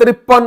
53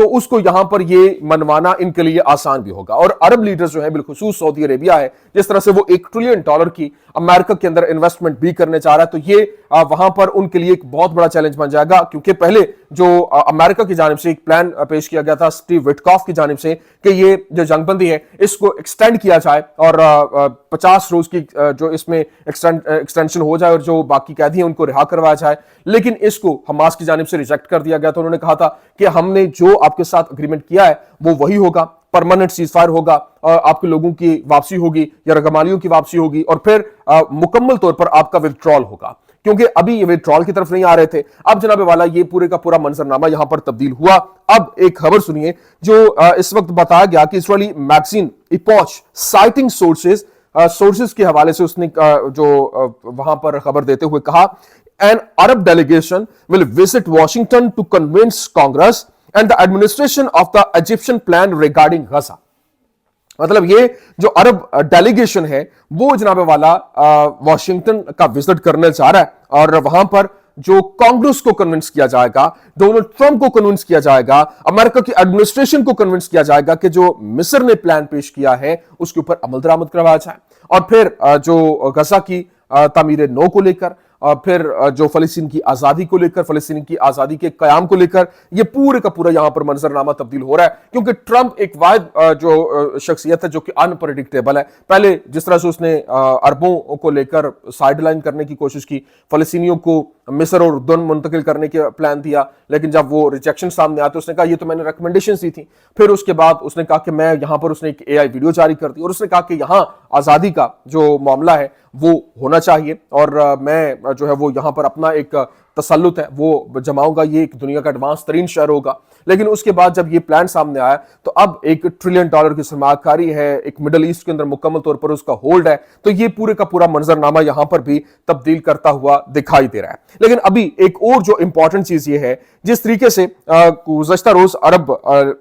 تو اس کو یہاں پر یہ منوانا ان کے لیے آسان بھی ہوگا. اور عرب لیڈرز جو ہیں بالخصوص سعودی عربیہ ہے, جس طرح سے وہ $1 ٹریلین کی امریکہ کے اندر انویسٹمنٹ بھی کرنے چاہ رہا ہے, تو یہ وہاں پر ان کے لیے ایک بہت بڑا چیلنج بن جائے گا. کیونکہ پہلے جو امریکہ کی جانب سے ایک پلان پیش کیا گیا تھا سٹیو وٹکاف کی جانب سے کہ یہ جو جنگ بندی ہے اس کو ایکسٹینڈ کیا جائے اور 50 روز کی جو اس میں ایکسٹینشن ہو جائے اور جو باقی قیدی ہیں ان کو رہا کروایا جائے, لیکن اس کو حماس کی جانب سے ریجیکٹ کر دیا گیا. تو انہوں نے کہا تھا کہ ہم نے جو آپ کے ساتھ اگریمنٹ کیا ہے وہ وہی ہوگا, پرماننٹ سیز فائر ہوگا, آپ کے لوگوں کی واپسی ہوگی یا رگمالیوں کی واپسی ہوگی, اور پھر مکمل طور پر آپ کا ودرال ہوگا. کیونکہ ابھی یہ ودرال کی طرف نہیں آ رہے تھے. اب جناب والا یہ پورے کا پورا منظرنامہ یہاں پر تبدیل ہوا. اب ایک خبر سنیے جو اس وقت بتایا گیا کہ اسرائیلی میگزین ایپوچ سائٹنگ سورسز کے حوالے سے اس نے جو وہاں پر خبر دیتے ہوئے کہا, an Arab delegation will visit Washington to convince Congress and the administration of the Egyptian plan regarding Gaza. مطلب یہ جو عرب ڈیلیگیشن ہے وہ جناب والا واشنگٹن کا وزٹ کرنے جا رہا ہے, اور وہاں پر جو کانگریس کو کنونس کیا جائے گا, ڈونلڈ ٹرمپ کو کنونس کیا جائے گا, امریکہ کی ایڈمنسٹریشن کو کنونس کیا جائے گا کہ جو مصر نے پلان پیش کیا ہے اس کے اوپر عمل درآمد کروایا جائے. اور پھر جو غزہ کی تعمیر نو کو لے کر, پھر جو فلسطین کی آزادی کو لے کر, فلسطین کی آزادی کے قیام کو لے کر, یہ پورے کا پورا یہاں پر منظرنامہ تبدیل ہو رہا ہے. کیونکہ ٹرمپ ایک واحد جو شخصیت ہے جو کہ انپریڈکٹیبل ہے. پہلے جس طرح سے اس نے عربوں کو لے کر سائیڈ لائن کرنے کی کوشش کی, فلسطینیوں کو مصر اور اردن منتقل کرنے کے پلان دیا, لیکن جب وہ ریجیکشن سامنے آتے اس نے کہا یہ تو میں نے ریکمنڈیشنز دی تھی. پھر اس کے بعد اس نے کہا کہ میں یہاں پر, اس نے ایک AI ویڈیو جاری کر دی اور اس نے کہا کہ یہاں آزادی کا جو معاملہ ہے وہ ہونا چاہیے, اور میں جو ہے وہ یہاں پر اپنا ایک تسلط ہے وہ جماؤں گا, یہ ایک دنیا کا ایڈوانس ترین شہر ہوگا. لیکن اس کے بعد جب یہ پلان سامنے آیا تو اب $1 ٹریلین کی سرمایہ کاری ہے, ایک مڈل ایسٹ کے اندر مکمل طور پر اس کا ہولڈ ہے, تو یہ پورے کا پورا منظرنامہ یہاں پر بھی تبدیل کرتا ہوا دکھائی دے رہا ہے. لیکن ابھی ایک اور جو امپورٹنٹ چیز یہ ہے, جس طریقے سے گزشتہ روز عرب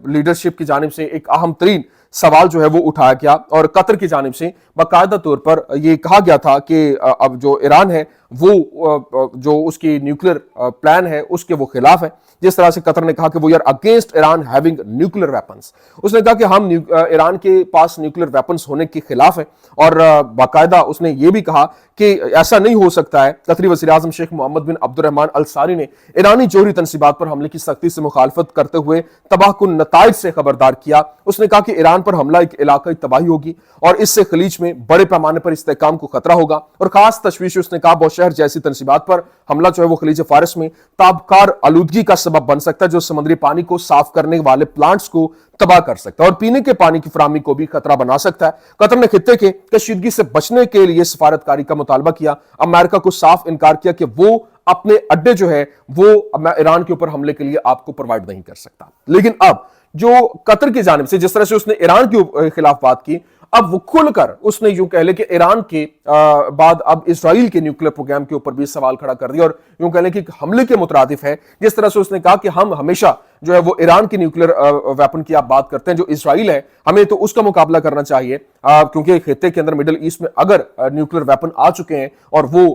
لیڈرشپ کی جانب سے ایک اہم ترین سوال جو ہے وہ اٹھایا گیا, اور قطر کی جانب سے باقاعدہ طور پر یہ کہا گیا تھا کہ اب جو ایران ہے وہ جو اس کی نیوکلیر پلان ہے اس کے وہ خلاف ہے. جس طرح سے قطر نے کہا کہ وہ یار against Iran having nuclear weapons, اس نے کہا کہ ہم ایران کے پاس نیوکلیر ویپنز ہونے کے خلاف ہیں, اور باقاعدہ اس نے یہ بھی کہا کہ ایسا نہیں ہو سکتا ہے. قطری وزیر اعظم شیخ محمد بن عبد الرحمن الثانی نے ایرانی جوہری تنصیبات پر حملے کی سختی سے مخالفت کرتے ہوئے تباہ کن نتائج سے خبردار کیا. اس نے کہا کہ ایران پر حملہ ایک علاقائی تباہی ہوگی اور اس سے خلیج میں بڑے پیمانے پر استحکام کو خطرہ ہوگا, اور خاص تشویش اس نے کہا بوشہر جیسی تنصیبات پر حملہ جو ہے وہ خلیج فارس میں تابکار آلودگی کا سبب بن سکتا ہے, جو سمندری پانی کو صاف کرنے والے پلانٹس کو تباہ کر سکتا ہے اور پینے کے پانی کی فراہمی کو بھی خطرہ بنا سکتا ہے. قطر نے خطے کے کشیدگی سے بچنے کے لیے سفارتکاری کا مطالبہ کیا. امریکہ کو صاف انکار کیا کہ وہ اپنے اڈے جو ہے وہ ایران کے اوپر حملے کے لیے آپ کو پرووائڈ نہیں کر سکتا. لیکن اب جو قطر کی جانب سے جس طرح سے اس نے ایران کے خلاف بات کی, اب وہ کھل کر اس نے یوں کہہ لے کہ ایران کے بعد اب اسرائیل کے نیوکلیر پروگرام کے اوپر بھی سوال کھڑا کر دیا, اور یوں کہہ لے کہ حملے کے مترادف ہے. جس طرح سے اس نے کہا کہ ہم ہمیشہ جو ہے وہ ایران کی نیوکلیر ویپن کی آپ بات کرتے ہیں, جو اسرائیل ہے ہمیں تو اس کا مقابلہ کرنا چاہیے, کیونکہ خطے کے اندر مڈل ایسٹ میں اگر نیوکلیر ویپن آ چکے ہیں, اور وہ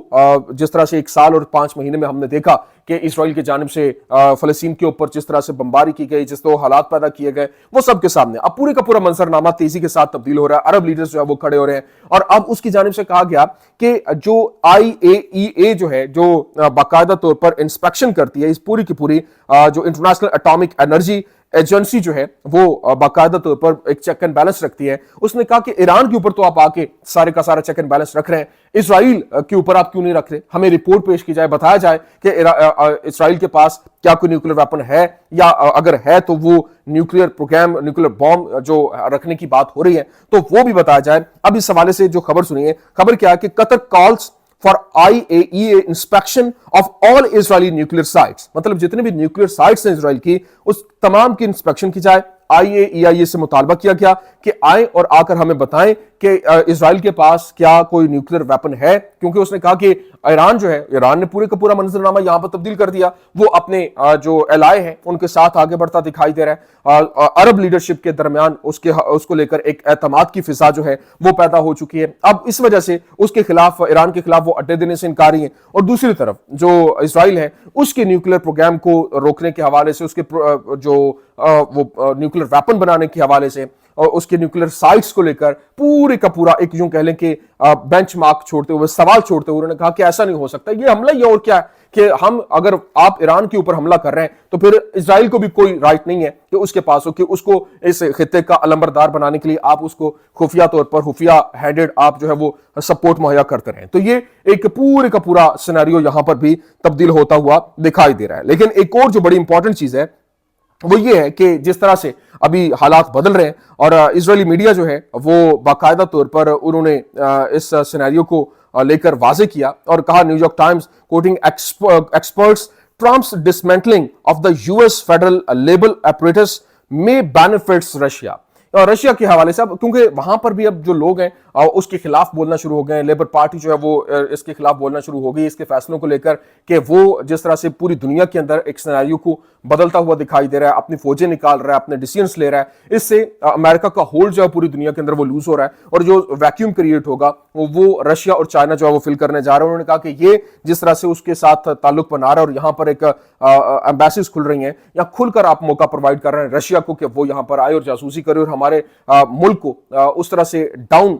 جس طرح سے 1 سال اور 5 مہینے میں ہم نے دیکھا کہ اسرائیل کی جانب سے فلسطین کے اوپر جس طرح سے بمباری کی گئی, جس طرح حالات پیدا کیے گئے, وہ سب کے سامنے اب پورے کا پورا منظرنامہ تیزی کے ساتھ تبدیل ہو رہا ہے. عرب لیڈرز جو ہے وہ کھڑے ہو رہے ہیں, اور اب اس کی جانب سے کہا گیا کہ جو IAEA جو ہے, جو باقاعدہ طور پر انسپیکشن کرتی ہے اس پوری کی پوری جو انٹرنیشنل اٹامک انرجی ایجنسی جو ہے وہ باقاعدہ طور پر ایک چیک اینڈ بیلنس رکھتی ہے. اس نے کہا کہ ایران کے اوپر تو آپ آ کے سارے کا سارا چیک اینڈ بیلنس رکھ رہے ہیں, اسرائیل کے اوپر آپ کیوں نہیں رکھ رہے؟ ہمیں رپورٹ پیش کی جائے, بتایا جائے کہ اسرائیل کے پاس کیا کوئی نیوکلیر ویپن ہے, یا اگر ہے تو وہ نیوکلیر پروگرام, نیوکلیر بوم جو رکھنے کی بات ہو رہی ہے تو وہ بھی بتایا جائے. اب اس حوالے سے جو خبر سنیے, خبر کیا ہے کہ قطر calls for IAEA inspection of all Israeli nuclear sites, مطلب جتنے بھی نیوکلیر سائٹس ہیں اسرائیل کی اس تمام کی انسپیکشن کی جائے. IAEA سے مطالبہ کیا گیا کہ آئیں اور آ کر ہمیں بتائیں کہ اسرائیل کے پاس کیا کوئی نیوکلیئر ویپن ہے, کیونکہ اس نے کہا کہ ایران جو ہے, ایران نے پورے کا پورا منظرنامہ یہاں پر تبدیل کر دیا, وہ اپنے جو الائے ہیں ان کے ساتھ آگے بڑھتا دکھائی دے رہا ہے. عرب لیڈرشپ کے درمیان اس کو لے کر ایک اعتماد کی فضا جو ہے وہ پیدا ہو چکی ہے. اب اس وجہ سے اس کے خلاف, ایران کے خلاف وہ اڈے دینے سے انکاری ہیں, اور دوسری طرف جو اسرائیل ہے اس کے نیوکلیئر پروگرام کو روکنے کے حوالے سے, اس کے جو وہ نیوکلیئر ویپن بنانے کے حوالے سے, اور اس کے نیوکلیئر سائٹس کو لے کر پورے کا پورا ایک یوں کہہ لیں کہ بینچ مارک چھوڑتے ہوئے, سوال چھوڑتے ہوئے انہوں نے کہا کہ ایسا نہیں ہو سکتا, یہ حملہ یہ اور کیا ہے کہ ہم اگر آپ ایران کے اوپر حملہ کر رہے ہیں تو پھر اسرائیل کو بھی کوئی رائٹ نہیں ہے کہ اس کے پاس ہو کہ اس کو اس خطے کا علمبردار بنانے کے لیے آپ اس کو خفیہ طور پر, خفیہ ہینڈڈ آپ جو ہے وہ سپورٹ مہیا کرتے رہیں. تو یہ ایک پورے کا پورا سینیریو یہاں پر بھی تبدیل ہوتا ہوا دکھائی دے رہا ہے. لیکن ایک اور جو بڑی امپورٹنٹ چیز ہے وہ یہ ہے کہ جس طرح سے ابھی حالات بدل رہے ہیں, اور اسرائیلی میڈیا جو ہے وہ باقاعدہ طور پر انہوں نے اس سینیریو کو لے کر واضح کیا اور کہا, New York Times quoting experts, Trump's dismantling of the U S federal label apparatus may benefits Russia. اور رشیا کے حوالے سے, اب کیونکہ وہاں پر بھی اب جو لوگ ہیں اس کے خلاف بولنا شروع ہو گئے ہیں, لیبر پارٹی جو ہے وہ اس کے خلاف بولنا شروع ہو گئی اس کے فیصلوں کو لے کر کہ وہ جس طرح سے پوری دنیا کے اندر ایک سینیریو کو بدلتا ہوا دکھائی دے رہا ہے, اپنی فوجیں نکال رہا ہے, اپنے ڈیسیژنز لے رہا ہے, اس سے امریکہ کا ہولڈ جو ہے پوری دنیا کے اندر وہ لوز ہو رہا ہے, اور جو ویکیوم کریٹ ہوگا وہ رشیا اور چائنا جو ہے وہ فل کرنے جا رہے ہیں. انہوں نے کہا کہ یہ جس طرح سے اس کے ساتھ تعلق بنا رہا ہے اور یہاں پر ایک ایمبیسیز کھل رہی ہیں, یا کھل کر آپ موقع پرووائڈ کر رہے ہیں رشیا کو کہ وہ یہاں پر آئے اور جاسوسی کرے اور ہمارے ملک کو اس طرح سے ڈاؤن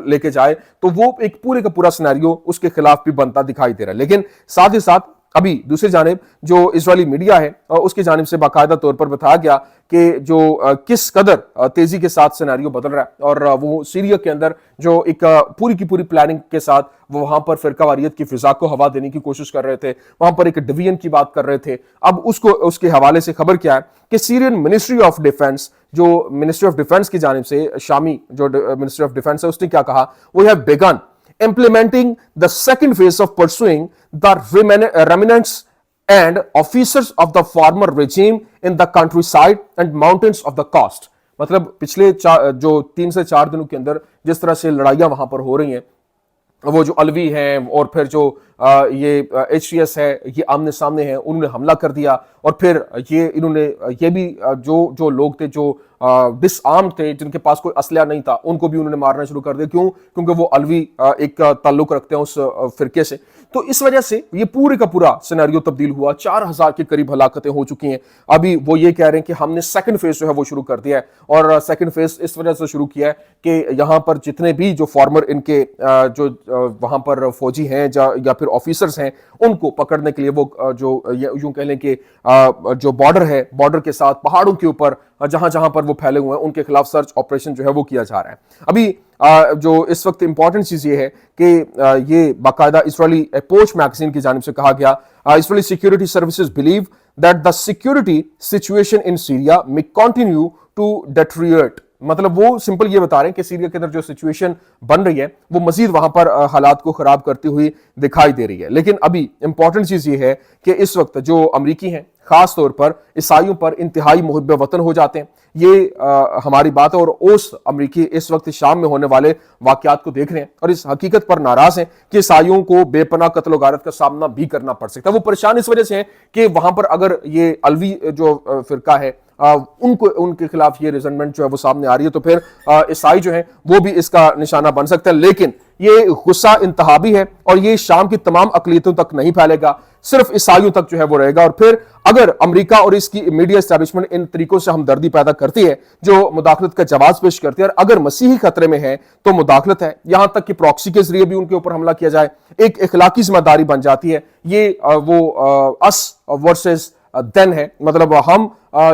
لے کے جائے, تو وہ ایک پورے کا پورا سینیریو اس کے خلاف بھی بنتا دکھائی دے رہا ہے. لیکن ساتھ ہی ساتھ ابھی دوسری جانب جو اسرائیلی میڈیا ہے اس کی جانب سے باقاعدہ طور پر بتایا گیا کہ جو کس قدر تیزی کے ساتھ سینیریو بدل رہا ہے, اور وہ سیریا کے اندر جو ایک پوری کی پوری پلاننگ کے ساتھ وہ وہاں پر فرقہ واریت کی فضا کو ہوا دینے کی کوشش کر رہے تھے, وہاں پر ایک ڈویژن کی بات کر رہے تھے. اب اس کے حوالے سے خبر کیا ہے کہ سیرین منسٹری آف ڈیفنس, جو منسٹری آف ڈیفنس کی جانب سے شامی جو منسٹری آف ڈیفنس ہے, اس نے کیا کہا, we have begun implementing the second phase of pursuing the remnants and officers of the former regime in the countryside and mountains of the coast. مطلب پچھلے جو 3 سے 4 دنوں کے اندر جس طرح سے لڑائیاں وہاں پر ہو رہی ہیں, وہ جو الوی ہیں اور پھر جو یہ ایچ ٹی ایس ہے, یہ آمنے سامنے ہیں, انہوں نے حملہ کر دیا, اور پھر انہوں نے یہ بھی جو لوگ تھے جو ڈس آرم تھے, جن کے پاس کوئی اسلحہ نہیں تھا, ان کو بھی انہوں نے مارنا شروع کر دیا. کیوں؟ کیونکہ وہ الوی ایک تعلق رکھتے ہیں اس فرقے سے. تو اس وجہ سے یہ پورے کا پورا سینیریو تبدیل ہوا. 4000 کے قریب ہلاکتیں ہو چکی ہیں. ابھی وہ یہ کہہ رہے ہیں کہ ہم نے سیکنڈ فیز جو ہے وہ شروع کر دیا ہے, اور سیکنڈ فیز اس وجہ سے شروع کیا ہے کہ یہاں پر جتنے بھی جو فارمر ان کے جو وہاں پر فوجی ہیں یا پھر آفیسرز ہیں, ان کو پکڑنے کے لیے وہ جو یوں کہہ لیں کہ جو بارڈر ہے, بارڈر کے ساتھ پہاڑوں کے اوپر جہاں پر وہ پھیلے ہوئے ہیں, ان کے خلاف سرچ آپریشن جو ہے وہ کیا جا رہا ہے. ابھی جو اس وقت امپورٹنٹ چیز یہ ہے کہ یہ باقاعدہ اسرائیلی پوچ میگزین کی جانب سے کہا گیا, Israeli security services believe that the security situation in Syria may continue to deteriorate. مطلب وہ سمپل یہ بتا رہے ہیں کہ سیریا کے اندر جو سچویشن بن رہی ہے وہ مزید وہاں پر حالات کو خراب کرتی ہوئی دکھائی دے رہی ہے. لیکن ابھی امپورٹنٹ چیز یہ ہے کہ اس وقت جو امریکی ہیں خاص طور پر عیسائیوں پر انتہائی محب وطن ہو جاتے ہیں. یہ ہماری بات ہے, اور اوس امریکی اس وقت شام میں ہونے والے واقعات کو دیکھ رہے ہیں اور اس حقیقت پر ناراض ہیں کہ عیسائیوں کو بے پناہ قتل و غارت کا سامنا بھی کرنا پڑ سکتا ہے. وہ پریشان اس وجہ سے ہیں کہ وہاں پر اگر یہ الوی جو فرقہ ہے ان کے خلاف یہ ریزنمنٹ جو ہے وہ سامنے آ رہی ہے, تو پھر عیسائی جو ہیں وہ بھی اس کا نشانہ بن سکتا ہے. لیکن یہ غصہ انتہابی ہے, اور یہ شام کی تمام اقلیتوں تک نہیں پھیلے گا, صرف عیسائیوں تک جو ہے وہ رہے گا. اور پھر اگر امریکہ اور اس کی میڈیا اسٹیبلشمنٹ ان طریقوں سے ہمدردی پیدا کرتی ہے, جو مداخلت کا جواز پیش کرتی ہے, اور اگر مسیحی خطرے میں ہے تو مداخلت ہے, یہاں تک کہ پراکسی کے ذریعے بھی ان کے اوپر حملہ کیا جائے, ایک اخلاقی ذمہ داری بن جاتی ہے. یہ وہ اس ورسز دین ہے, مطلب ہم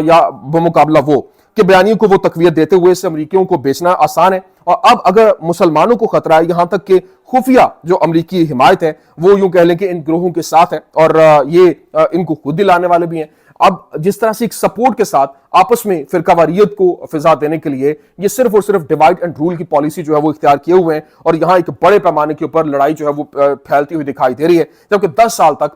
یا بمقابلہ وہ, کہ بیانیوں کو وہ تقویت دیتے ہوئے اس امریکیوں کو بیچنا آسان ہے. اور اب اگر مسلمانوں کو خطرہ ہے, یہاں تک کہ خفیہ جو امریکی حمایت ہے وہ یوں کہہ لیں کہ ان گروہوں کے ساتھ ہے, اور یہ ان کو خود دلانے والے بھی ہیں. اب جس طرح سے ایک سپورٹ کے ساتھ آپس میں فرقہ واریت کو فضا دینے کے لیے یہ صرف اور صرف ڈیوائڈ اینڈ رول کی پالیسی جو ہے وہ اختیار کیے ہوئے ہیں, اور یہاں ایک بڑے پیمانے کے اوپر لڑائی جو ہے وہ پھیلتی ہوئی دکھائی دے رہی ہے. جبکہ 10 سال تک